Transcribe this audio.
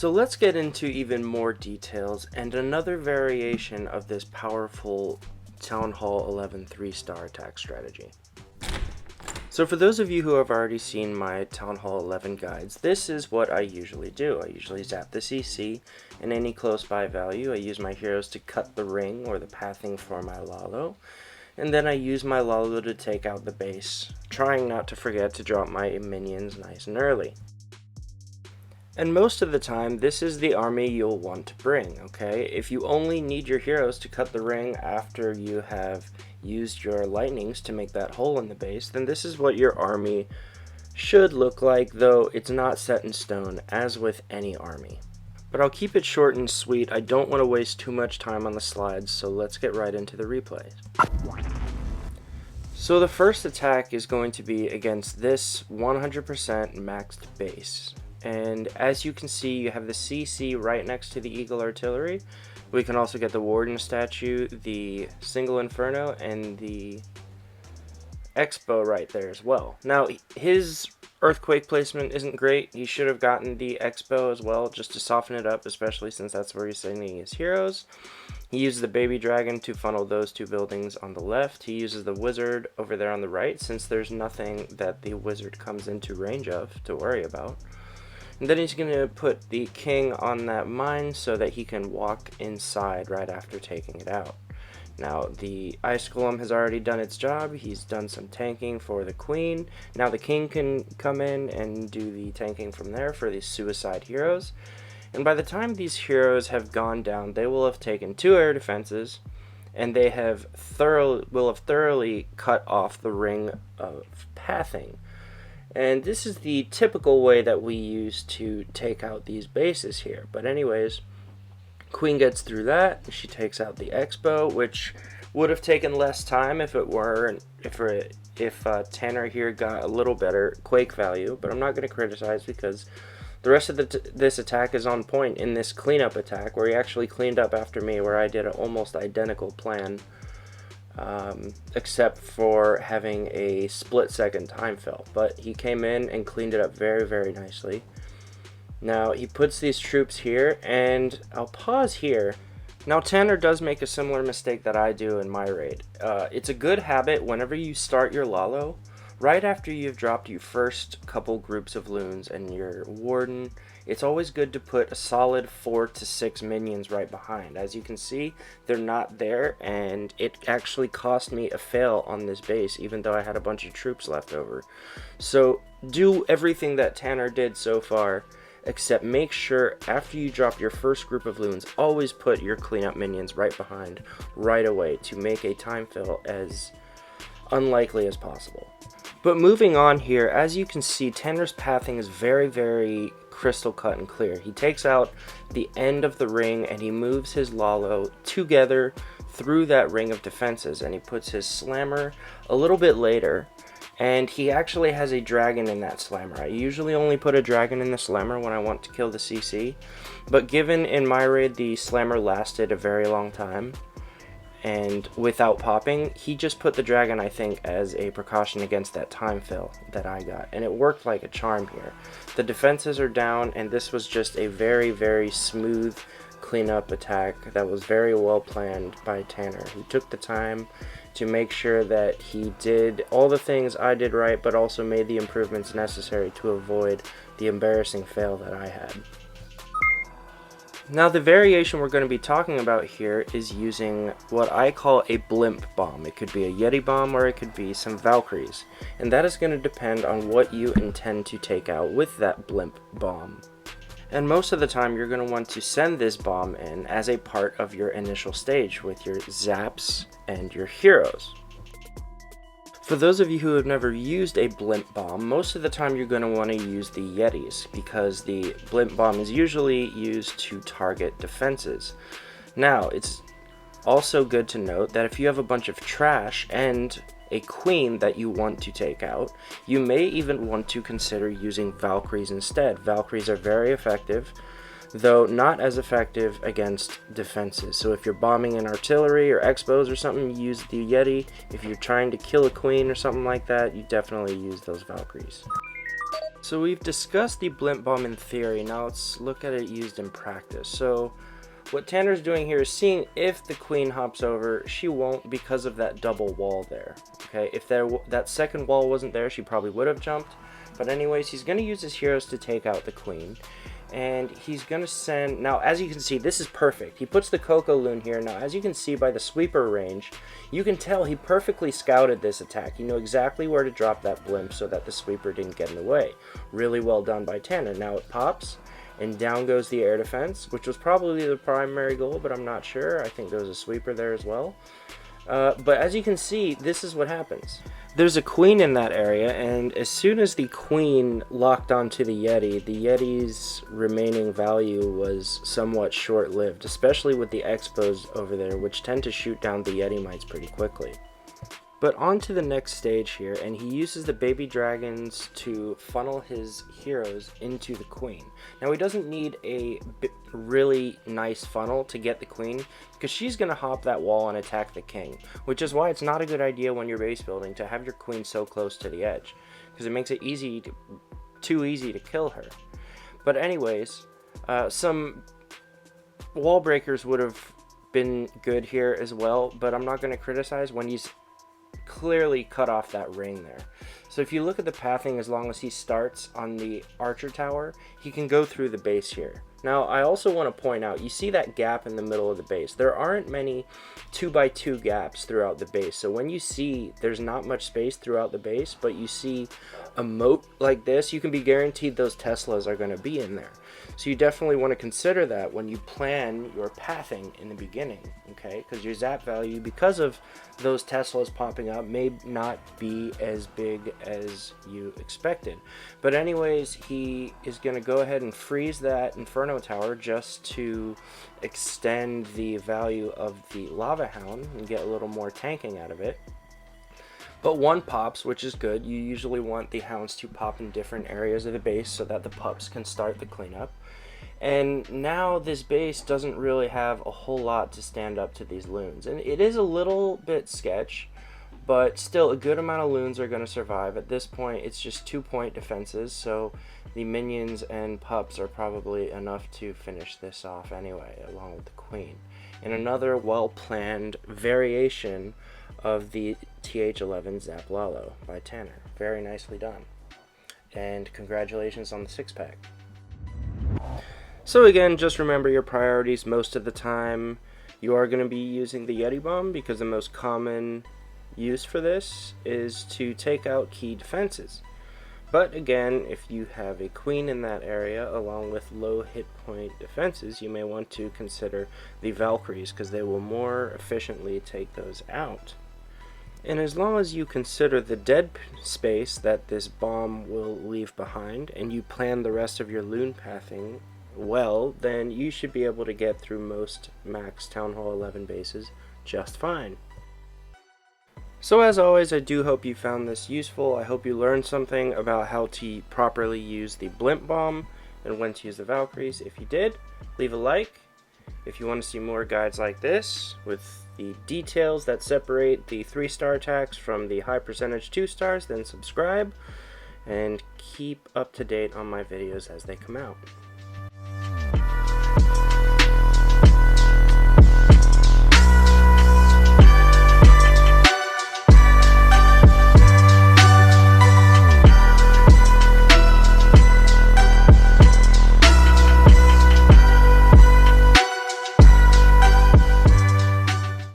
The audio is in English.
So let's get into even more details and another variation of this powerful Town Hall 11 3-star attack strategy. So for those of you who have already seen my Town Hall 11 guides, this is what I usually do. I usually zap the CC and any close by value. I use my heroes to cut the ring or the pathing for my Lalo, and then I use my Lalo to take out the base, trying not to forget to drop my minions nice and early. And most of the time, this is the army you'll want to bring, okay? If you only need your heroes to cut the ring after you have used your lightnings to make that hole in the base, then this is what your army should look like, though it's not set in stone, as with any army. But I'll keep it short and sweet. I don't want to waste too much time on the slides, so let's get right into the replays. So the first attack is going to be against this 100% maxed base. And as you can see, you have the CC right next to the Eagle Artillery. We can also get the Warden statue, the Single Inferno, and the Expo right there as well. Now, his Earthquake placement isn't great. He should have gotten the Expo as well, just to soften it up, especially since that's where he's sending his heroes. He uses the Baby Dragon to funnel those two buildings on the left. He uses the Wizard over there on the right, since there's nothing that the Wizard comes into range of to worry about. And then he's going to put the king on that mine so that he can walk inside right after taking it out. Now, the Ice Golem has already done its job. He's done some tanking for the queen. Now the king can come in and do the tanking from there for these suicide heroes. And by the time these heroes have gone down, they will have taken 2 air defenses, and they will have thoroughly cut off the ring of pathing. And this is the typical way that we use to take out these bases here. But anyways, Queen gets through that. She takes out the Expo, which would have taken less time if Tanner here got a little better quake value. But I'm not going to criticize, because the rest of this attack is on point in this cleanup attack, where he actually cleaned up after me, where I did an almost identical plan. Except for having a split-second time fill. But he came in and cleaned it up very, very nicely. Now, he puts these troops here, and I'll pause here. Now, Tanner does make a similar mistake that I do in my raid. It's a good habit whenever you start your Lalo, right after you've dropped your first couple groups of loons and your Warden, it's always good to put a solid 4 to 6 minions right behind. As you can see, they're not there, and it actually cost me a fail on this base, even though I had a bunch of troops left over. So do everything that Tanner did so far, except make sure after you drop your first group of loons, always put your cleanup minions right behind right away to make a time fill as unlikely as possible. But moving on here, as you can see, Tanner's pathing is very, very crystal cut and clear. He takes out the end of the ring and he moves his Lalo together through that ring of defenses, and he puts his slammer a little bit later, and he actually has a dragon in that slammer. I usually only put a dragon in the slammer when I want to kill the CC, but given in my raid the slammer lasted a very long time, and without popping, he just put the dragon, I think, as a precaution against that time fill that I got, and it worked like a charm here. The defenses are down, and this was just a very, very smooth cleanup attack that was very well planned by Tanner. He took the time to make sure that he did all the things I did right, but also made the improvements necessary to avoid the embarrassing fail that I had. Now, the variation we're going to be talking about here is using what I call a Blimp Bomb. It could be a Yeti Bomb, or it could be some Valkyries, and that is going to depend on what you intend to take out with that Blimp Bomb. And most of the time you're going to want to send this bomb in as a part of your initial stage with your zaps and your heroes. For those of you who have never used a Blimp Bomb, most of the time you're going to want to use the Yetis, because the Blimp Bomb is usually used to target defenses. Now, it's also good to note that if you have a bunch of trash and a queen that you want to take out, you may even want to consider using Valkyries instead. Valkyries are very effective, though not as effective against defenses. So if you're bombing an artillery or expos or something, you use the Yeti. If you're trying to kill a queen or something like that, you definitely use those Valkyries. So we've discussed the Blimp Bomb in theory, now let's look at it used in practice. So what Tanner's doing here is seeing if the queen hops over. She won't because of that double wall there. Okay, if that second wall wasn't there, she probably would have jumped. But anyways, he's going to use his heroes to take out the queen. And he's going to send... Now, as you can see, this is perfect. He puts the Coco Loon here. Now, as you can see by the sweeper range, you can tell he perfectly scouted this attack. He knew exactly where to drop that blimp so that the sweeper didn't get in the way. Really well done by Tanner. Now it pops, and down goes the air defense, which was probably the primary goal, but I'm not sure. I think there was a sweeper there as well. But as you can see, this is what happens. There's a queen in that area, and as soon as the queen locked onto the Yeti's remaining value was somewhat short-lived, especially with the expos over there, which tend to shoot down the Yeti mites pretty quickly. But on to the next stage here, and he uses the baby dragons to funnel his heroes into the queen. Now he doesn't need a really nice funnel to get the queen, because she's going to hop that wall and attack the king, which is why it's not a good idea when you're base building to have your queen so close to the edge, because it makes it too easy to kill her. But anyways, some wall breakers would have been good here as well, but I'm not going to criticize when he's clearly cut off that ring there. So if you look at the pathing, as long as he starts on the archer tower, he can go through the base here. Now I also want to point out, you see that gap in the middle of the base. There aren't many 2x2 gaps throughout the base, so when you see there's not much space throughout the base, but you see a moat like this, you can be guaranteed those Teslas are going to be in there. So you definitely want to consider that when you plan your pathing in the beginning, okay? Because your zap value, because of those Teslas popping up, may not be as big as you expected. But anyways, he is going to go ahead and freeze that Inferno Tower just to extend the value of the Lava Hound and get a little more tanking out of it. But one pops, which is good. You usually want the hounds to pop in different areas of the base so that the pups can start the cleanup. And now this base doesn't really have a whole lot to stand up to these loons. And it is a little bit sketch, but still a good amount of loons are going to survive. At this point, it's just 2-point defenses, so the minions and pups are probably enough to finish this off anyway, along with the queen. And another well-planned variation of the TH11 Zap Lalo by Tanner. Very nicely done. And congratulations on the 6-pack. So again, just remember your priorities most of the time. You are going to be using the Yeti Bomb because the most common use for this is to take out key defenses. But again, if you have a queen in that area along with low hit point defenses, you may want to consider the Valkyries because they will more efficiently take those out. And as long as you consider the dead space that this bomb will leave behind and you plan the rest of your loon pathing well, then you should be able to get through most max Town Hall 11 bases just fine. So as always, I do hope you found this useful. I hope you learned something about how to properly use the Blimp Bomb and when to use the Valkyries. If you did, leave a like. If you want to see more guides like this with the details that separate the 3-star attacks from the high percentage 2 stars, then subscribe and keep up to date on my videos as they come out.